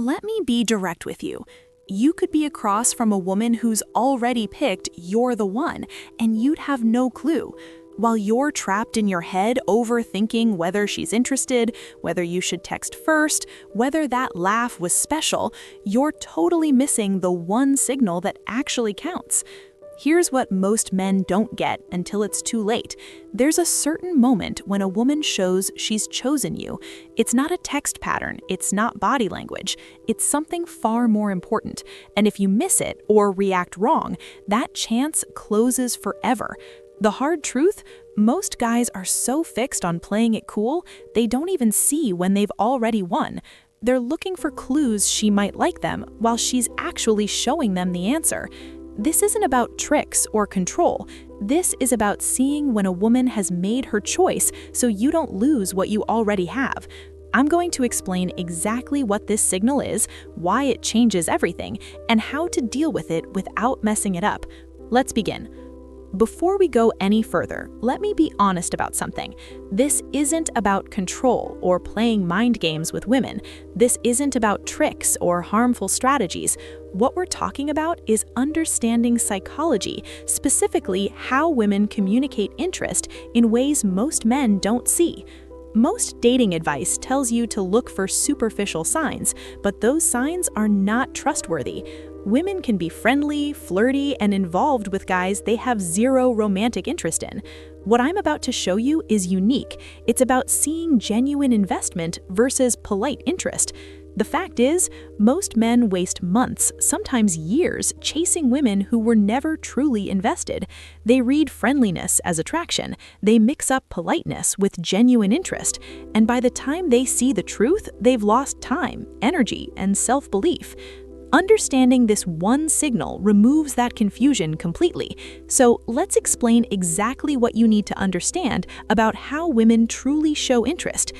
Let me be direct with you. You could be across from a woman who's already picked you're the one, and you'd have no clue. While you're trapped in your head overthinking whether she's interested, whether you should text first, whether that laugh was special, you're totally missing the one signal that actually counts. Here's what most men don't get until it's too late. There's a certain moment when a woman shows she's chosen you. It's not a text pattern, it's not body language, it's something far more important. And if you miss it or react wrong, that chance closes forever. The hard truth, most guys are so fixed on playing it cool, they don't even see when they've already won. They're looking for clues she might like them while she's actually showing them the answer. This isn't about tricks or control. This is about seeing when a woman has made her choice so you don't lose what you already have. I'm going to explain exactly what this signal is, why it changes everything, and how to deal with it without messing it up. Let's begin. Before we go any further, let me be honest about something. This isn't about control or playing mind games with women. This isn't about tricks or harmful strategies. What we're talking about is understanding psychology, specifically how women communicate interest in ways most men don't see. Most dating advice tells you to look for superficial signs, but those signs are not trustworthy. Women can be friendly, flirty, and involved with guys they have zero romantic interest in. What I'm about to show you is unique. It's about seeing genuine investment versus polite interest. The fact is, most men waste months, sometimes years, chasing women who were never truly invested. They read friendliness as attraction, they mix up politeness with genuine interest, and by the time they see the truth, they've lost time, energy, and self-belief. Understanding this one signal removes that confusion completely. So let's explain exactly what you need to understand about how women truly show interest.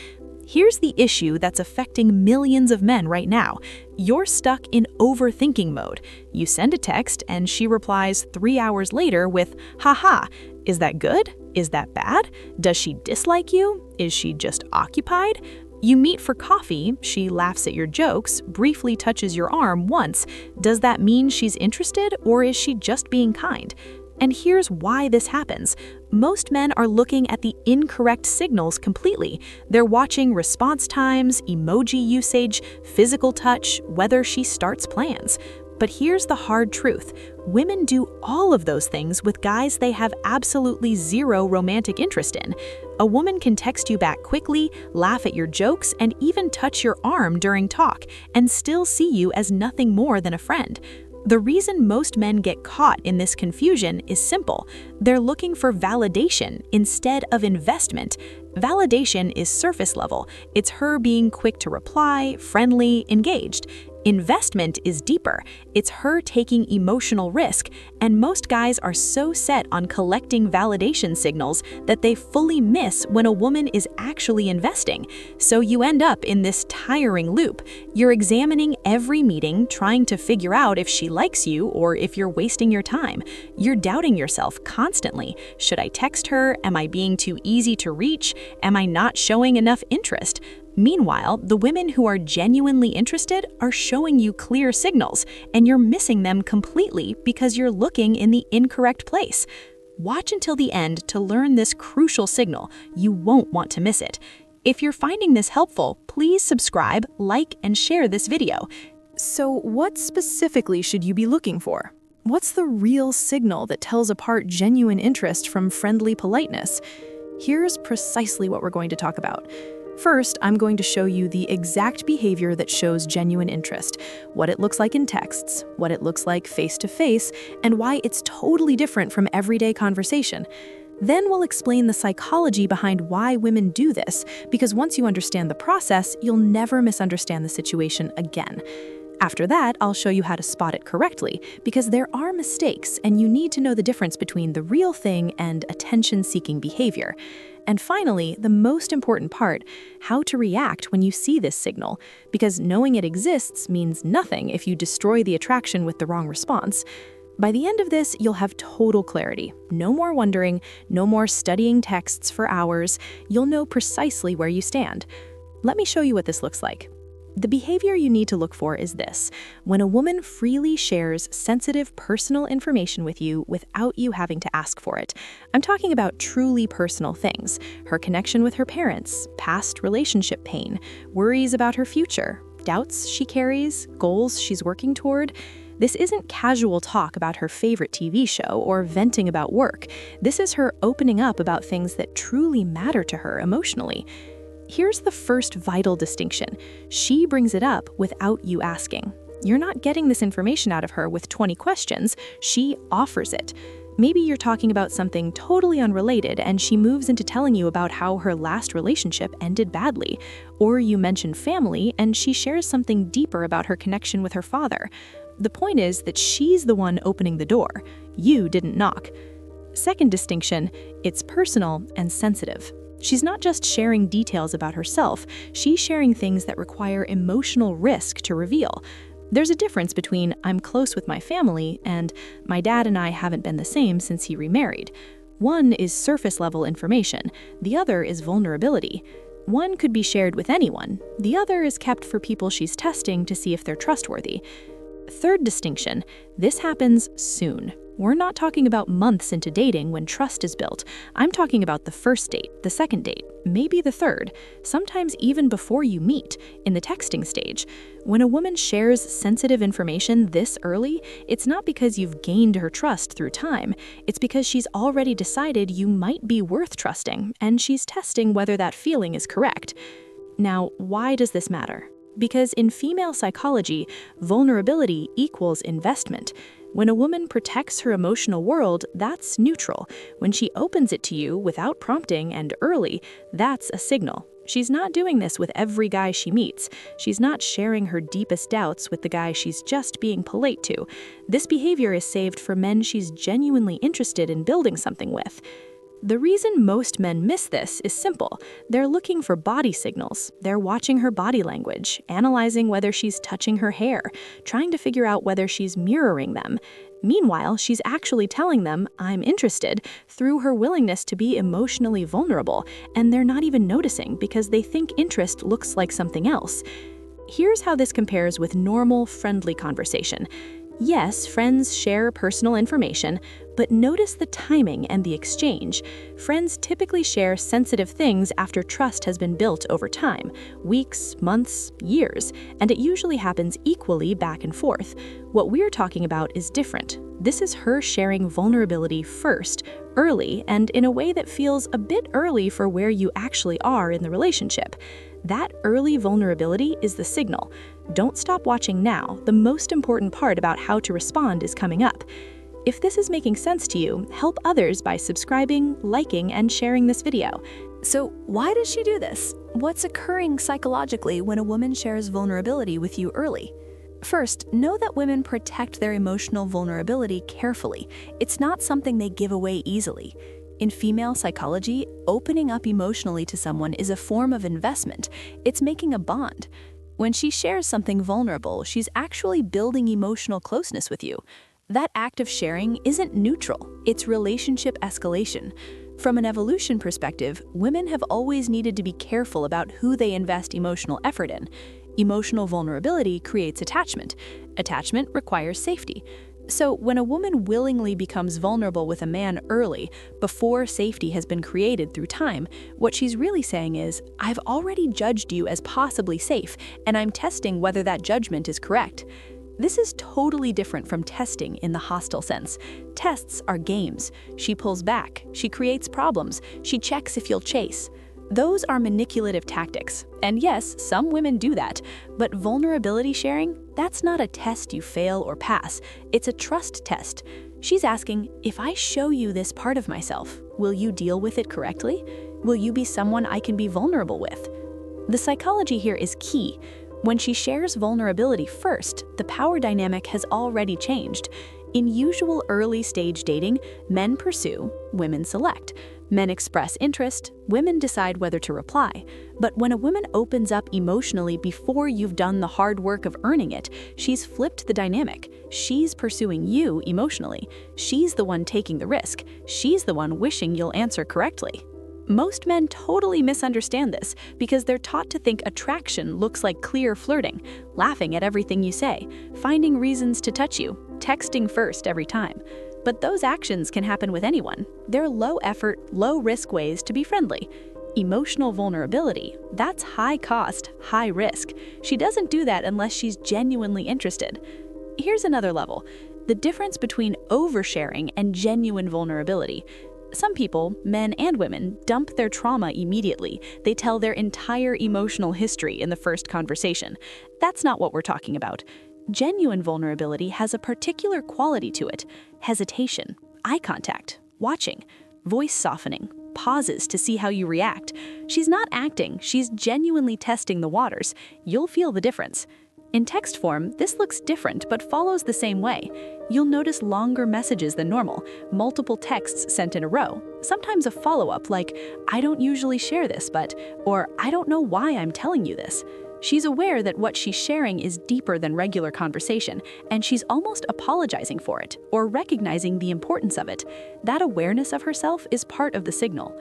Here's the issue that's affecting millions of men right now. You're stuck in overthinking mode. You send a text and she replies 3 hours later with, haha, is that good? Is that bad? Does she dislike you? Is she just occupied? You meet for coffee, she laughs at your jokes, briefly touches your arm once. Does that mean she's interested, or is she just being kind? And here's why this happens. Most men are looking at the incorrect signals completely. They're watching response times, emoji usage, physical touch, whether she starts plans. But here's the hard truth. Women do all of those things with guys they have absolutely zero romantic interest in. A woman can text you back quickly, laugh at your jokes, and even touch your arm during talk, and still see you as nothing more than a friend. The reason most men get caught in this confusion is simple. They're looking for validation instead of investment. Validation is surface level. It's her being quick to reply, friendly, engaged. Investment is deeper. It's her taking emotional risk, and most guys are so set on collecting validation signals that they fully miss when a woman is actually investing. So you end up in this tiring loop. You're examining every meeting, trying to figure out if she likes you or if you're wasting your time. You're doubting yourself constantly. Should I text her? Am I being too easy to reach? Am I not showing enough interest? Meanwhile, the women who are genuinely interested are showing you clear signals, and you're missing them completely because you're looking in the incorrect place. Watch until the end to learn this crucial signal. You won't want to miss it. If you're finding this helpful, please subscribe, like, and share this video. So what specifically should you be looking for? What's the real signal that tells apart genuine interest from friendly politeness? Here's precisely what we're going to talk about. First, I'm going to show you the exact behavior that shows genuine interest, what it looks like in texts, what it looks like face-to-face, and why it's totally different from everyday conversation. Then we'll explain the psychology behind why women do this, because once you understand the process, you'll never misunderstand the situation again. After that, I'll show you how to spot it correctly, because there are mistakes and you need to know the difference between the real thing and attention-seeking behavior. And finally, the most important part, how to react when you see this signal, because knowing it exists means nothing if you destroy the attraction with the wrong response. By the end of this, you'll have total clarity. No more wondering, no more studying texts for hours. You'll know precisely where you stand. Let me show you what this looks like. The behavior you need to look for is this: when a woman freely shares sensitive personal information with you without you having to ask for it. I'm talking about truly personal things: her connection with her parents, past relationship pain, worries about her future, doubts she carries, goals she's working toward. This isn't casual talk about her favorite TV show or venting about work. This is her opening up about things that truly matter to her emotionally. Here's the first vital distinction: she brings it up without you asking. You're not getting this information out of her with 20 questions, she offers it. Maybe you're talking about something totally unrelated and she moves into telling you about how her last relationship ended badly. Or you mention family and she shares something deeper about her connection with her father. The point is that she's the one opening the door. You didn't knock. Second distinction: it's personal and sensitive. She's not just sharing details about herself, she's sharing things that require emotional risk to reveal. There's a difference between "I'm close with my family" and "my dad and I haven't been the same since he remarried." One is surface-level information, the other is vulnerability. One could be shared with anyone, the other is kept for people she's testing to see if they're trustworthy. Third distinction: this happens soon. We're not talking about months into dating when trust is built. I'm talking about the first date, the second date, maybe the third, sometimes even before you meet, in the texting stage. When a woman shares sensitive information this early, it's not because you've gained her trust through time. It's because she's already decided you might be worth trusting, and she's testing whether that feeling is correct. Now, why does this matter? Because in female psychology, vulnerability equals investment. When a woman protects her emotional world, that's neutral. When she opens it to you without prompting and early, that's a signal. She's not doing this with every guy she meets. She's not sharing her deepest doubts with the guy she's just being polite to. This behavior is saved for men she's genuinely interested in building something with. The reason most men miss this is simple. They're looking for body signals. They're watching her body language, analyzing whether she's touching her hair, trying to figure out whether she's mirroring them. Meanwhile, she's actually telling them, "I'm interested," through her willingness to be emotionally vulnerable, and they're not even noticing because they think interest looks like something else. Here's how this compares with normal, friendly conversation. Yes, friends share personal information, but notice the timing and the exchange. Friends typically share sensitive things after trust has been built over time, weeks, months, years, and it usually happens equally back and forth. What we're talking about is different. This is her sharing vulnerability first, early, and in a way that feels a bit early for where you actually are in the relationship. That early vulnerability is the signal. Don't stop watching now. The most important part about how to respond is coming up. If this is making sense to you, help others by subscribing, liking, and sharing this video. So why does she do this? What's occurring psychologically when a woman shares vulnerability with you early? First, know that women protect their emotional vulnerability carefully. It's not something they give away easily. In female psychology, opening up emotionally to someone is a form of investment. It's making a bond. When she shares something vulnerable, she's actually building emotional closeness with you. That act of sharing isn't neutral, it's relationship escalation. From an evolution perspective, women have always needed to be careful about who they invest emotional effort in. Emotional vulnerability creates attachment. Attachment requires safety. So when a woman willingly becomes vulnerable with a man early, before safety has been created through time, what she's really saying is, "I've already judged you as possibly safe, and I'm testing whether that judgment is correct." This is totally different from testing in the hostile sense. Tests are games. She pulls back, she creates problems, she checks if you'll chase. Those are manipulative tactics. And yes, some women do that, but vulnerability sharing, that's not a test you fail or pass. It's a trust test. She's asking, if I show you this part of myself, will you deal with it correctly? Will you be someone I can be vulnerable with? The psychology here is key. When she shares vulnerability first, the power dynamic has already changed. In usual early-stage dating, men pursue, women select. Men express interest, women decide whether to reply. But when a woman opens up emotionally before you've done the hard work of earning it, she's flipped the dynamic. She's pursuing you emotionally. She's the one taking the risk. She's the one wishing you'll answer correctly. Most men totally misunderstand this because they're taught to think attraction looks like clear flirting, laughing at everything you say, finding reasons to touch you, texting first every time. But those actions can happen with anyone. They're low-effort, low-risk ways to be friendly. Emotional vulnerability, that's high cost, high risk. She doesn't do that unless she's genuinely interested. Here's another level: the difference between oversharing and genuine vulnerability. Some people, men and women, dump their trauma immediately. They tell their entire emotional history in the first conversation. That's not what we're talking about. Genuine vulnerability has a particular quality to it: hesitation, eye contact, watching, voice softening, pauses to see how you react. She's not acting, she's genuinely testing the waters. You'll feel the difference. In text form, this looks different but follows the same way. You'll notice longer messages than normal, multiple texts sent in a row, sometimes a follow-up like, "I don't usually share this, but," or "I don't know why I'm telling you this." She's aware that what she's sharing is deeper than regular conversation, and she's almost apologizing for it or recognizing the importance of it. That awareness of herself is part of the signal.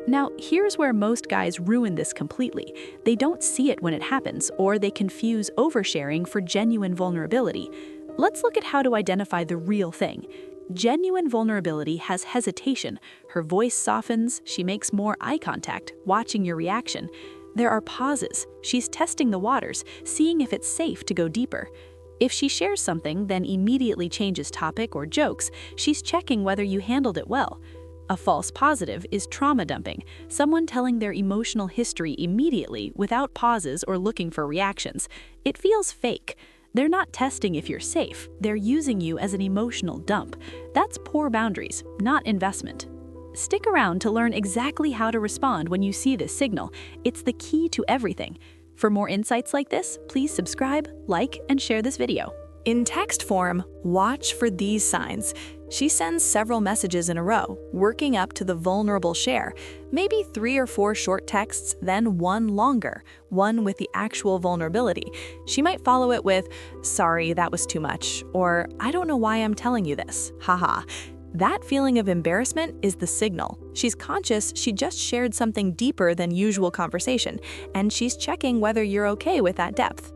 Now, here's where most guys ruin this completely. They don't see it when it happens, or they confuse oversharing for genuine vulnerability. Let's look at how to identify the real thing. Genuine vulnerability has hesitation. Her voice softens, she makes more eye contact, watching your reaction. There are pauses. She's testing the waters, seeing if it's safe to go deeper. If she shares something, then immediately changes topic or jokes, she's checking whether you handled it well. A false positive is trauma dumping, someone telling their emotional history immediately without pauses or looking for reactions. It feels fake. They're not testing if you're safe, they're using you as an emotional dump. That's poor boundaries, not investment. Stick around to learn exactly how to respond when you see this signal. It's the key to everything. For more insights like this, please subscribe, like, and share this video. In text form, watch for these signs. She sends several messages in a row, working up to the vulnerable share. Maybe 3 or 4 short texts, then one longer, one with the actual vulnerability. She might follow it with, "Sorry, that was too much," or "I don't know why I'm telling you this, haha." That feeling of embarrassment is the signal. She's conscious she just shared something deeper than usual conversation, and she's checking whether you're okay with that depth.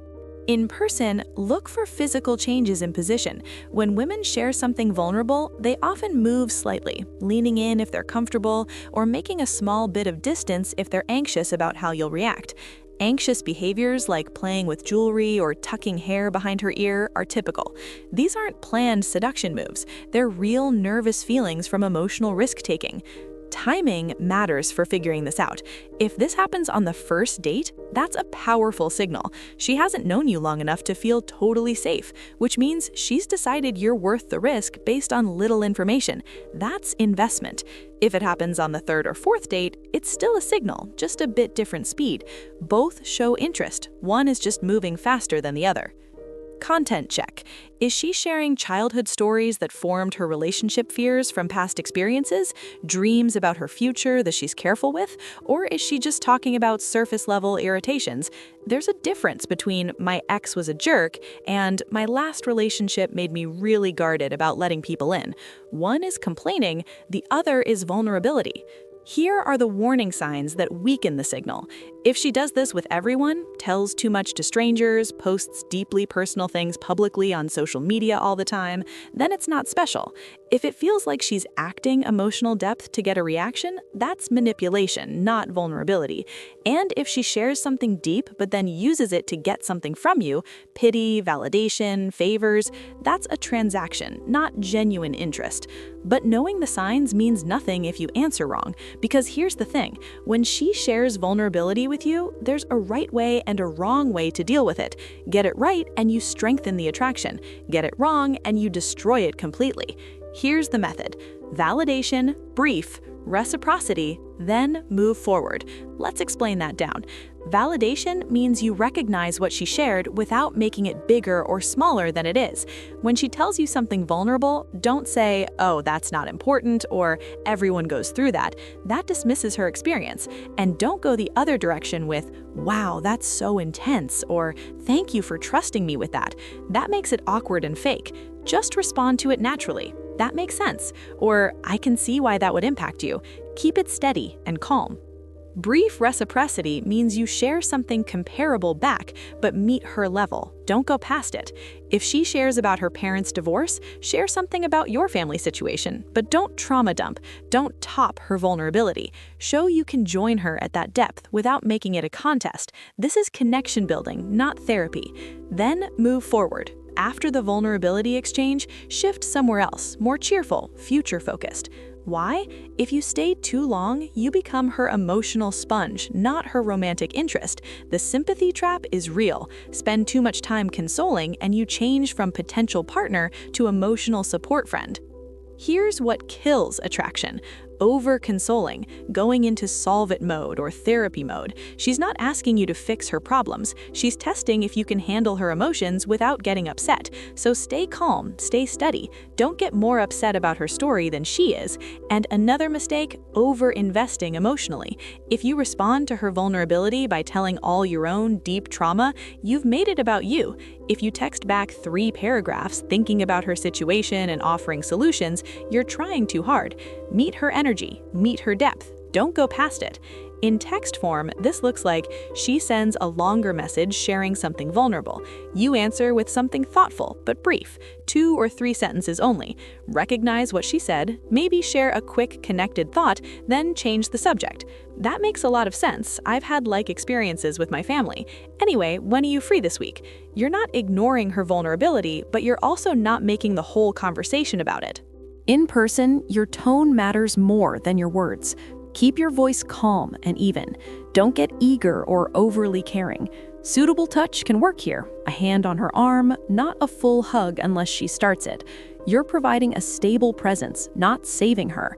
In person, look for physical changes in position. When women share something vulnerable, they often move slightly, leaning in if they're comfortable, or making a small bit of distance if they're anxious about how you'll react. Anxious behaviors like playing with jewelry or tucking hair behind her ear are typical. These aren't planned seduction moves. They're real nervous feelings from emotional risk-taking. Timing matters for figuring this out. If this happens on the first date, that's a powerful signal. She hasn't known you long enough to feel totally safe, which means she's decided you're worth the risk based on little information. That's investment. If it happens on the 3rd or 4th date, it's still a signal, just a bit different speed. Both show interest. One is just moving faster than the other. Content check. Is she sharing childhood stories that formed her relationship fears from past experiences, dreams about her future that she's careful with, or is she just talking about surface-level irritations? There's a difference between "my ex was a jerk" and "my last relationship made me really guarded about letting people in." One is complaining, the other is vulnerability. Here are the warning signs that weaken the signal. If she does this with everyone, tells too much to strangers, posts deeply personal things publicly on social media all the time, then it's not special. If it feels like she's acting emotional depth to get a reaction, that's manipulation, not vulnerability. And if she shares something deep but then uses it to get something from you, pity, validation, favors, that's a transaction, not genuine interest. But knowing the signs means nothing if you answer wrong, because here's the thing: when she shares vulnerability with you, there's a right way and a wrong way to deal with it. Get it right and you strengthen the attraction. Get it wrong and you destroy it completely. Here's the method: validation, brief, reciprocity, then move forward. Let's explain that down. Validation means you recognize what she shared without making it bigger or smaller than it is. When she tells you something vulnerable, don't say, "Oh, that's not important," or "everyone goes through that." That dismisses her experience. And don't go the other direction with, "Wow, that's so intense," or "Thank you for trusting me with that." That makes it awkward and fake. Just respond to it naturally. "That makes sense," or "I can see why that would impact you." Keep it steady and calm. Brief reciprocity means you share something comparable back, but meet her level. Don't go past it. If she shares about her parents' divorce, share something about your family situation, but don't trauma dump. Don't top her vulnerability. Show you can join her at that depth without making it a contest. This is connection building, not therapy. Then move forward. After the vulnerability exchange, shift somewhere else, more cheerful, future-focused. Why? If you stay too long, you become her emotional sponge, not her romantic interest. The sympathy trap is real. Spend too much time consoling, and you change from potential partner to emotional support friend. Here's what kills attraction: over-consoling, going into solve-it mode or therapy mode. She's not asking you to fix her problems. She's testing if you can handle her emotions without getting upset. So stay calm, stay steady. Don't get more upset about her story than she is. And another mistake, over-investing emotionally. If you respond to her vulnerability by telling all your own deep trauma, you've made it about you. If you text back 3 paragraphs thinking about her situation and offering solutions, you're trying too hard. Meet her energy, meet her depth. Don't go past it. In text form, this looks like she sends a longer message sharing something vulnerable. You answer with something thoughtful but brief, 2 or 3 sentences only. Recognize what she said, maybe share a quick connected thought, then change the subject. That makes a lot of sense. I've had like experiences with my family. Anyway, when are you free this week? You're not ignoring her vulnerability, but you're also not making the whole conversation about it. In person, your tone matters more than your words. Keep your voice calm and even. Don't get eager or overly caring. Suitable touch can work here. A hand on her arm, not a full hug unless she starts it. You're providing a stable presence, not saving her.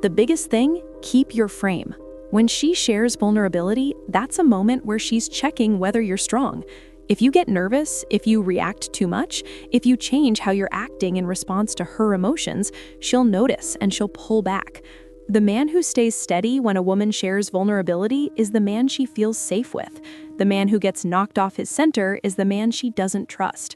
The biggest thing, keep your frame. When she shares vulnerability, that's a moment where she's checking whether you're strong. If you get nervous, if you react too much, if you change how you're acting in response to her emotions, she'll notice and she'll pull back. The man who stays steady when a woman shares vulnerability is the man she feels safe with. The man who gets knocked off his center is the man she doesn't trust.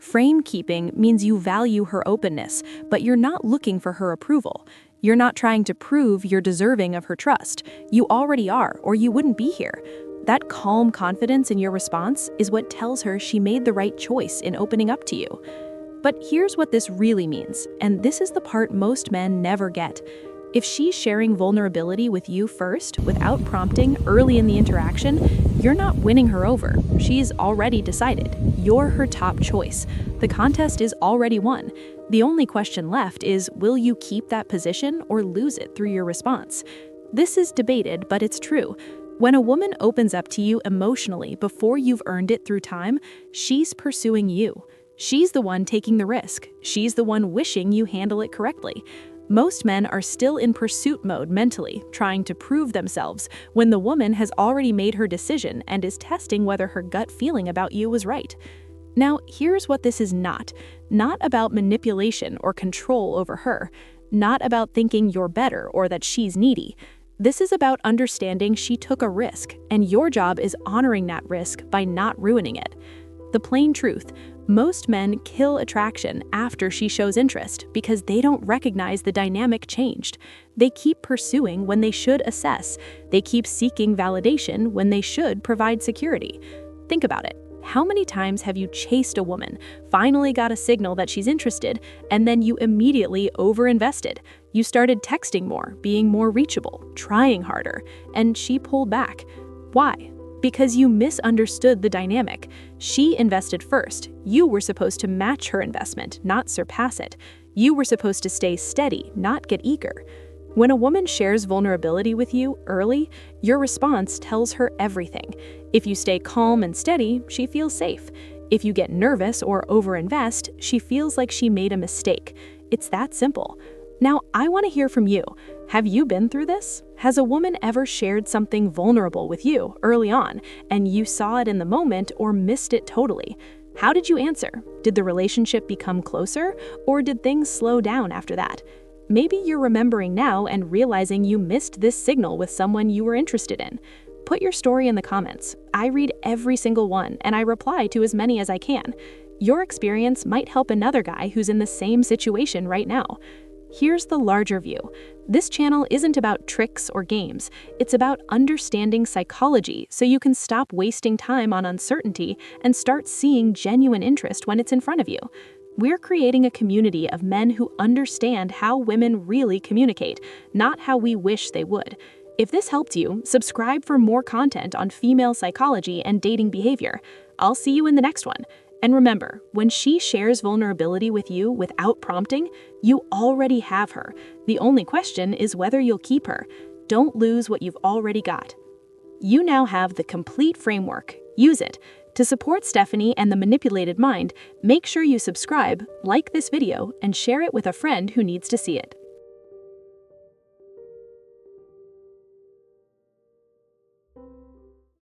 Frame keeping means you value her openness, but you're not looking for her approval. You're not trying to prove you're deserving of her trust. You already are, or you wouldn't be here. That calm confidence in your response is what tells her she made the right choice in opening up to you. But here's what this really means, and this is the part most men never get. If she's sharing vulnerability with you first, without prompting early in the interaction, you're not winning her over. She's already decided. You're her top choice. The contest is already won. The only question left is, will you keep that position or lose it through your response? This is debated, but it's true. When a woman opens up to you emotionally before you've earned it through time, she's pursuing you. She's the one taking the risk. She's the one wishing you handle it correctly. Most men are still in pursuit mode mentally, trying to prove themselves, when the woman has already made her decision and is testing whether her gut feeling about you was right. Now, here's what this is not. Not about manipulation or control over her. Not about thinking you're better or that she's needy. This is about understanding she took a risk, and your job is honoring that risk by not ruining it. The plain truth, most men kill attraction after she shows interest because they don't recognize the dynamic changed. They keep pursuing when they should assess. They keep seeking validation when they should provide security. Think about it. How many times have you chased a woman, finally got a signal that she's interested, and then you immediately overinvested? You started texting more, being more reachable, trying harder, and she pulled back. Why? Because you misunderstood the dynamic. She invested first. You were supposed to match her investment, not surpass it. You were supposed to stay steady, not get eager. When a woman shares vulnerability with you early, your response tells her everything. If you stay calm and steady, she feels safe. If you get nervous or overinvest, she feels like she made a mistake. It's that simple. Now, I want to hear from you. Have you been through this? Has a woman ever shared something vulnerable with you early on, and you saw it in the moment or missed it totally? How did you answer? Did the relationship become closer, or did things slow down after that? Maybe you're remembering now and realizing you missed this signal with someone you were interested in. Put your story in the comments. I read every single one, and I reply to as many as I can. Your experience might help another guy who's in the same situation right now. Here's the larger view. This channel isn't about tricks or games. It's about understanding psychology so you can stop wasting time on uncertainty and start seeing genuine interest when it's in front of you. We're creating a community of men who understand how women really communicate, not how we wish they would. If this helped you, subscribe for more content on female psychology and dating behavior. I'll see you in the next one. And remember, when she shares vulnerability with you without prompting, you already have her. The only question is whether you'll keep her. Don't lose what you've already got. You now have the complete framework. Use it. To support Stephanie and the manipulated mind, make sure you subscribe, like this video, and share it with a friend who needs to see it.